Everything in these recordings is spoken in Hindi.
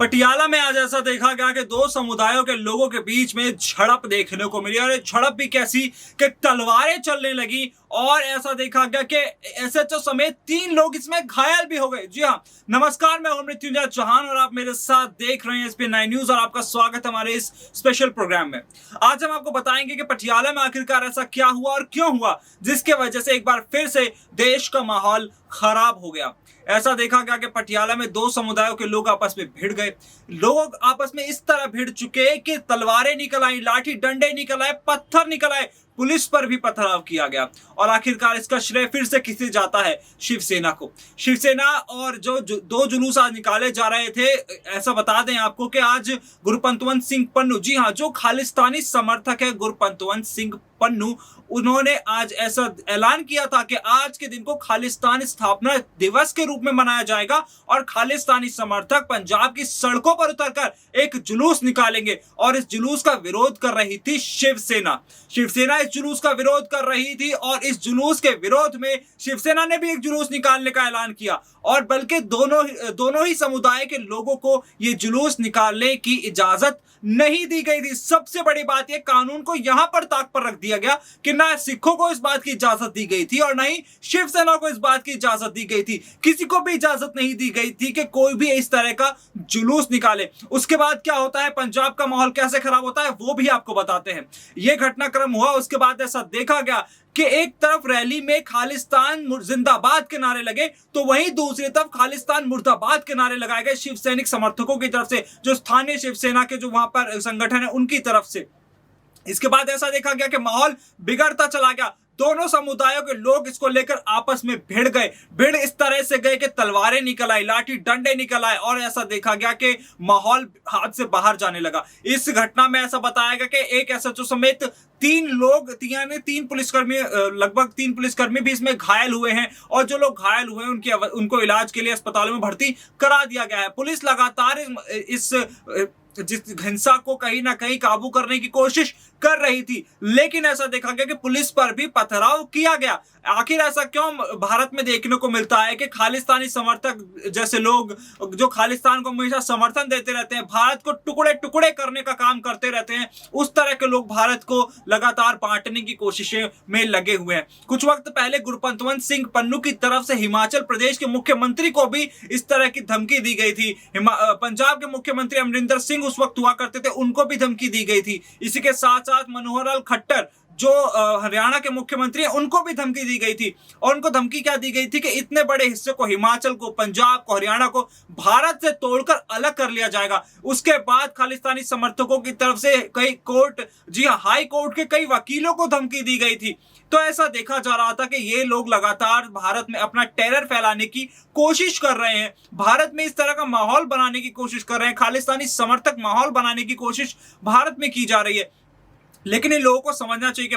पटियाला में आज ऐसा देखा गया कि दो समुदायों के लोगों के बीच में झड़प देखने को मिली और ये झड़प भी कैसी कि तलवारें चलने लगी और ऐसा देखा गया कि एसएचओ समेत 3 लोग इसमें घायल भी हो गए। जी हाँ, नमस्कार, मैं हूं मृत्युंजय चौहान और आप मेरे साथ देख रहे हैं SB9 न्यूज और आपका स्वागत है हमारे इस स्पेशल प्रोग्राम में। आज हम आपको बताएंगे कि पटियाला में आखिरकार ऐसा क्या हुआ और क्यों हुआ जिसके वजह से एक बार फिर से देश का माहौल खराब हो गया। ऐसा देखा गया कि पटियाला में दो समुदायों के लोग आपस में भिड़ गए। लोग आपस में इस तरह भिड़ चुके कि तलवारें निकल आई, लाठी डंडे निकल आए, पत्थर निकल आए, पुलिस पर भी पथराव किया गया और आखिरकार इसका श्रेय फिर से किसे जाता है? शिवसेना को। शिवसेना और जो दो जुलूस आज निकाले जा रहे थे, ऐसा बता दें आपको कि आज गुरपंतवंत सिंह पन्नू, जी हाँ, जो खालिस्तानी समर्थक है गुरपंतवंत सिंह पन्नू, उन्होंने आज ऐसा ऐलान किया था कि आज के दिन को खालिस्तान स्थापना दिवस के रूप में मनाया जाएगा और खालिस्तानी समर्थक पंजाब की सड़कों पर उतरकर एक जुलूस निकालेंगे और इस जुलूस का विरोध कर रही थी शिवसेना। शिवसेना इस जुलूस का विरोध कर रही थी और इस जुलूस के विरोध में शिवसेना ने भी एक जुलूस निकालने का ऐलान किया और बल्कि दोनों ही समुदाय के लोगों को ये जुलूस निकालने की इजाजत नहीं दी गई थी। सबसे बड़ी बात, ये कानून को यहां पर ताक पर रख दिया गया कि ना सिखों को इस बात की इजाजत दी गई थी और ना ही शिवसेना को इस बात की इजाजत दी गई थी। किसी को भी इजाजत नहीं दी गई थी कि कोई भी इस तरह का जुलूस निकाले। उसके बाद क्या होता है, पंजाब का माहौल कैसे खराब होता है, वो भी आपको बताते हैं। यह घटनाक्रम हुआ, उसके बाद ऐसा देखा गया कि एक तरफ रैली में खालिस्तान जिंदाबाद के नारे लगे तो वहीं दूसरी तरफ खालिस्तान मुर्दाबाद के नारे लगाए गए शिव सैनिक समर्थकों की तरफ से, जो स्थानीय शिवसेना के जो वहां पर संगठन है उनकी तरफ से। इसके बाद ऐसा देखा गया कि माहौल बिगड़ता चला गया। दोनों समुदायों के लोग इसको लेकर आपस में भिड़ इस तरह से गए कि तलवारें निकल आई, लाठी डंडे निकल आए और ऐसा देखा गया कि माहौल हाथ से बाहर जाने लगा। इस घटना में ऐसा बताया गया कि एक एसएचओ समेत 3 पुलिसकर्मी, लगभग 3 पुलिसकर्मी भी इसमें घायल हुए हैं और जो लोग घायल हुए हैं उनको इलाज के लिए अस्पतालों में भर्ती करा दिया गया है। पुलिस लगातार इस जिस हिंसा को कहीं ना कहीं काबू करने की कोशिश कर रही थी, लेकिन ऐसा देखा गया कि पुलिस पर भी पथराव किया गया। आखिर ऐसा क्यों भारत में देखने को मिलता है कि खालिस्तानी समर्थक जैसे लोग जो खालिस्तान को हमेशा समर्थन देते रहते हैं, भारत को टुकड़े टुकड़े करने का काम करते रहते हैं, उस तरह के लोग भारत को लगातार बांटने की कोशिशें में लगे हुए हैं। कुछ वक्त पहले गुरपंतवंत सिंह पन्नू की तरफ से हिमाचल प्रदेश के मुख्यमंत्री को भी इस तरह की धमकी दी गई थी। पंजाब के मुख्यमंत्री अमरिंदर सिंह उस वक्त हुआ करते थे, उनको भी धमकी दी गई थी। इसी के साथ साथ मनोहर लाल खट्टर जो हरियाणा के मुख्यमंत्री हैं, उनको भी धमकी दी गई थी और उनको धमकी क्या दी गई थी कि इतने बड़े हिस्से को, हिमाचल को, पंजाब को, हरियाणा को भारत से तोड़कर अलग कर लिया जाएगा। उसके बाद खालिस्तानी समर्थकों की तरफ से कई कोर्ट, जी हां, हाई कोर्ट के कई वकीलों को धमकी दी गई थी। तो ऐसा देखा जा रहा था कि ये लोग लगातार भारत में अपना टेरर फैलाने की कोशिश कर रहे हैं, भारत में इस तरह का माहौल बनाने की कोशिश कर रहे हैं, खालिस्तानी समर्थक माहौल बनाने की कोशिश भारत में की जा रही है। लेकिन इन लोगों को समझना चाहिए कि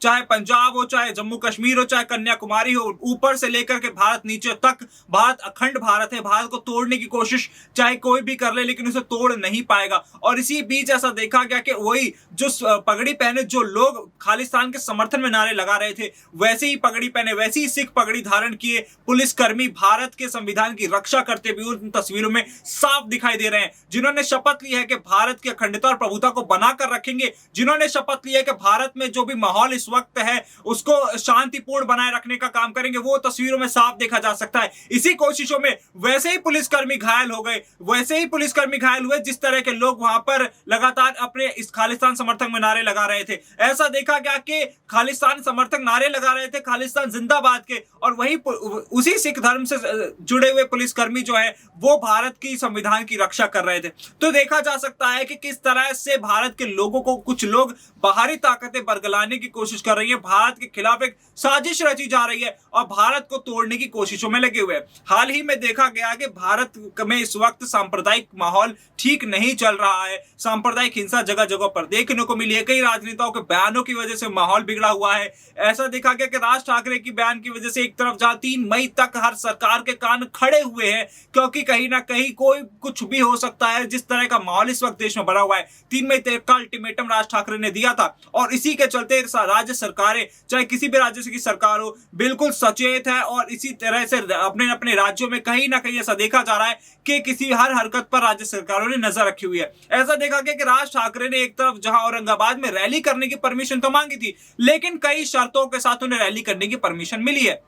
चाहे पंजाब हो, चाहे जम्मू कश्मीर हो, चाहे कन्याकुमारी हो, ऊपर से लेकर के भारत नीचे तक, भारत अखंड भारत है। भारत को तोड़ने की कोशिश चाहे कोई भी कर ले, लेकिन उसे तोड़ नहीं पाएगा। और इसी बीच ऐसा देखा गया कि वही जो पगड़ी पहने जो लोग खालिस्तान के समर्थन में नारे लगा रहे थे, वैसे ही पगड़ी पहने, वैसे ही सिख पगड़ी धारण किए पुलिसकर्मी भारत के संविधान की रक्षा करते हुए उन तस्वीरों में साफ दिखाई दे रहे हैं, जिन्होंने शपथ ली है कि भारत की अखंडता और प्रभुता को बनाकर रखेंगे, जिन्होंने शपथ ली है कि भारत में जो भी माहौल इस वक्त है उसको शांतिपूर्ण बनाए रखने का काम करेंगे। वो तस्वीरों में साफ देखा जा सकता है। इसी कोशिशों में वैसे ही पुलिसकर्मी घायल हो गए, वैसे ही पुलिसकर्मी घायल हुए जिस तरह के लोग वहां पर लगातार अपने इस खालिस्तान समर्थक में नारे लगा रहे थे। ऐसा देखा गया कि खालिस्तान समर्थक नारे लगा रहे थे खालिस्तान जिंदाबाद के, और वही उसी सिख धर्म से जुड़े हुए पुलिसकर्मी जो है वो भारत की संविधान की रक्षा कर रहे थे। तो देखा जा सकता है कि किस तरह से भारत के लोगों को कुछ लोग बाहरी ताकतें बरगलाने की कोशिश कर रही है, भारत के खिलाफ एक साजिश रची जा रही है और भारत को तोड़ने की कोशिशों में लगे हुए हैं। हाल ही में देखा गया कि भारत में इस वक्त सांप्रदायिक माहौल ठीक नहीं चल रहा है, सांप्रदायिक हिंसा जगह जगह पर देखने को मिली है। कई राजनेताओं के बयानों की वजह से माहौल बिगड़ा हुआ है। ऐसा देखा गया कि राज ठाकरे की बयान की वजह से एक तरफ जहां 3 मई तक हर सरकार के कान खड़े हुए हैं, क्योंकि कहीं ना कहीं कोई कुछ भी हो सकता है, जिस तरह का माहौल इस वक्त देश में बना हुआ है। 3 मई तक का अल्टीमेटम राज ठाकरे ने दिया था और इसी के चलते राज्य सरकारें, चाहे किसी भी राज्य की सरकार हो, बिल्कुल सचेत है और इसी तरह से अपने अपने राज्यों में कहीं ना कहीं ऐसा देखा जा रहा है कि किसी हर हरकत पर राज्य सरकारों ने नजर रखी हुई है। ऐसा देखा गया कि राज ठाकरे ने एक तरफ जहां औरंगाबाद में रैली करने की परमिशन तो मांगी थी, लेकिन कई शर्तों के साथ उन्हें रैली करने की परमिशन मिली है।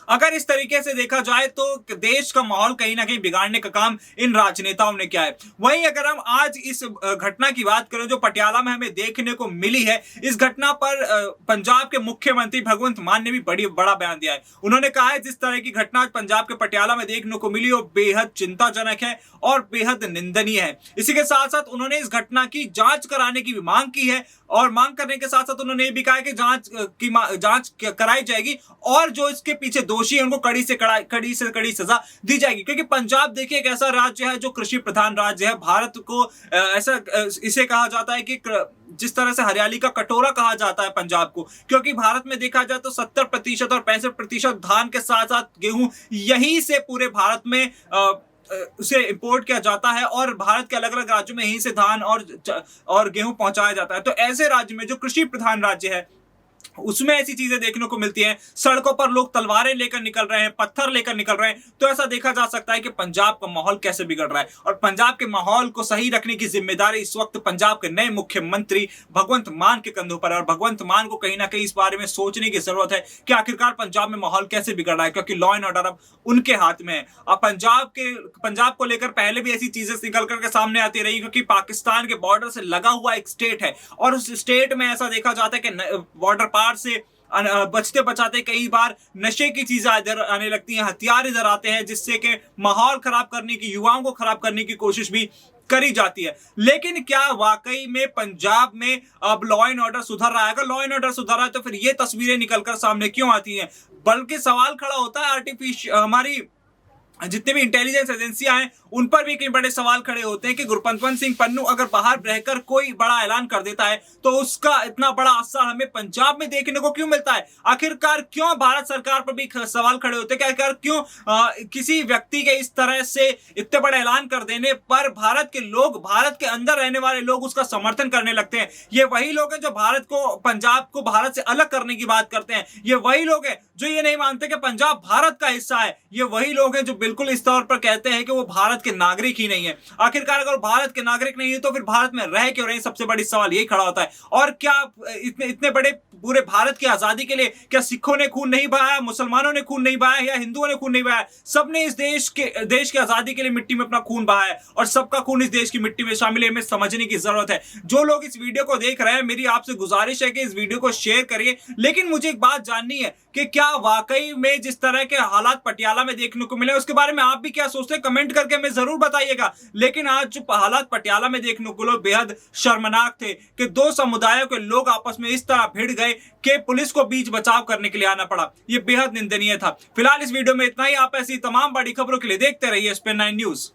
अगर इस तरीके से देखा जाए तो देश का माहौल कहीं ना कहीं बिगाड़ने का काम इन राजनेताओं ने किया है। वहीं अगर हम आज इस घटना की बात करें जो पटियाला में हमें देखने को मिली है, इस घटना पर पंजाब के मुख्यमंत्री भगवंत मान ने भी बड़ा बयान दिया है। उन्होंने कहा है जिस तरह की घटना पंजाब के पटियाला में देखने को मिली वो बेहद चिंताजनक है और बेहद निंदनीय है। इसी के साथ साथ उन्होंने इस घटना की जांच कराने की भी मांग की है और मांग करने के साथ साथ उन्होंने ये भी कहा कि जांच कराई जाएगी और जो इसके पीछे दोषी है उनको कड़ी से कड़ी सजा दी जाएगी। क्योंकि पंजाब देखिए एक ऐसा राज्य है जो कृषि प्रधान राज्य है। भारत को ऐसा इसे कहा जाता है कि जिस तरह से हरियाली का कटोरा कहा जाता है पंजाब को, क्योंकि भारत में देखा जाए तो 70% और 65% धान के साथ साथ गेहूं यहीं से पूरे भारत में उसे इंपोर्ट किया जाता है और भारत के अलग अलग राज्यों में यहीं से धान और गेहूं पहुंचाया जाता है। तो ऐसे राज्य में जो कृषि प्रधान राज्य है उसमें ऐसी चीजें देखने को मिलती हैं। सड़कों पर लोग तलवारें लेकर निकल रहे हैं, पत्थर लेकर निकल रहे हैं। तो ऐसा देखा जा सकता है कि पंजाब का माहौल कैसे बिगड़ रहा है और पंजाब के माहौल को सही रखने की जिम्मेदारी इस वक्त पंजाब के नए मुख्यमंत्री भगवंत मान के कंधों पर है और भगवंत मान को कहीं ना कहीं इस बारे में सोचने की जरूरत है कि आखिरकार पंजाब में माहौल कैसे बिगड़ रहा है, क्योंकि लॉ एंड ऑर्डर अब उनके हाथ में है। अब पंजाब को लेकर पहले भी ऐसी चीजें निकल करके सामने आती रही, क्योंकि पाकिस्तान के बॉर्डर से लगा हुआ एक स्टेट है और उस स्टेट में ऐसा देखा जाता है कि बॉर्डर पार से बचते बचाते कई बार नशे की चीजें इधर आने लगती हैं, हथियार इधर आते हैं, जिससे कि माहौल खराब करने की, युवाओं को खराब करने की कोशिश भी करी जाती है। लेकिन क्या वाकई में पंजाब में अब लॉ एंड ऑर्डर सुधर रहा है? अगर लॉ एंड ऑर्डर सुधर रहा है तो फिर ये तस्वीरें निकलकर सामने क्यों आती हैं? बल्कि सवाल खड़ा होता है हमारी जितने भी इंटेलिजेंस एजेंसियां हैं उन पर भी कई बड़े सवाल खड़े होते हैं कि गुरपतवंत सिंह पन्नू अगर बाहर रहकर कोई बड़ा ऐलान कर देता है तो उसका इतना बड़ा असर हमें पंजाब में देखने को क्यों मिलता है? आखिरकार क्यों भारत सरकार पर भी सवाल खड़े होते हैं कि आखिरकार क्यों किसी व्यक्ति के इस तरह से इतने बड़े ऐलान कर देने पर भारत के लोग, भारत के अंदर रहने वाले लोग उसका समर्थन करने लगते हैं? ये वही लोग हैं जो भारत को, पंजाब को भारत से अलग करने की बात करते हैं। ये वही लोग हैं जो ये नहीं मानते कि पंजाब भारत का हिस्सा है। ये वही लोग हैं जो बिल्कुल इस तौर पर कहते हैं कि वो भारत के नागरिक ही नहीं है। आखिरकार अगर भारत के नागरिक नहीं है तो फिर भारत में रह क्यों रहे? सबसे बड़ी सवाल यही खड़ा होता है। और क्या इतने बड़े पूरे भारत की आजादी के लिए क्या सिखों ने खून नहीं बहाया, मुसलमानों ने खून नहीं बहाया या हिंदुओं ने खून नहीं बहाया? सबने इस देश की आजादी के लिए मिट्टी में अपना खून बहाया है और सबका खून इस देश की मिट्टी में शामिल है। हमें समझने की जरूरत है। जो लोग इस वीडियो को देख रहे हैं, मेरी आपसे गुजारिश है कि इस वीडियो को शेयर करिए। लेकिन मुझे एक बात जाननी है कि क्या वाकई में जिस तरह के हालात पटियाला में देखने को मिले उसके बारे में आप भी क्या सोचते हैं? कमेंट करके हमें जरूर बताइएगा। लेकिन आज जो हालात पटियाला में देखने को मिले बेहद शर्मनाक थे कि दो समुदायों के लोग आपस में इस तरह भिड़ गए कि पुलिस को बीच बचाव करने के लिए आना पड़ा। यह बेहद निंदनीय था। फिलहाल इस वीडियो में इतना ही। आप ऐसी तमाम बड़ी खबरों के लिए देखते रहिए SPN9 न्यूज।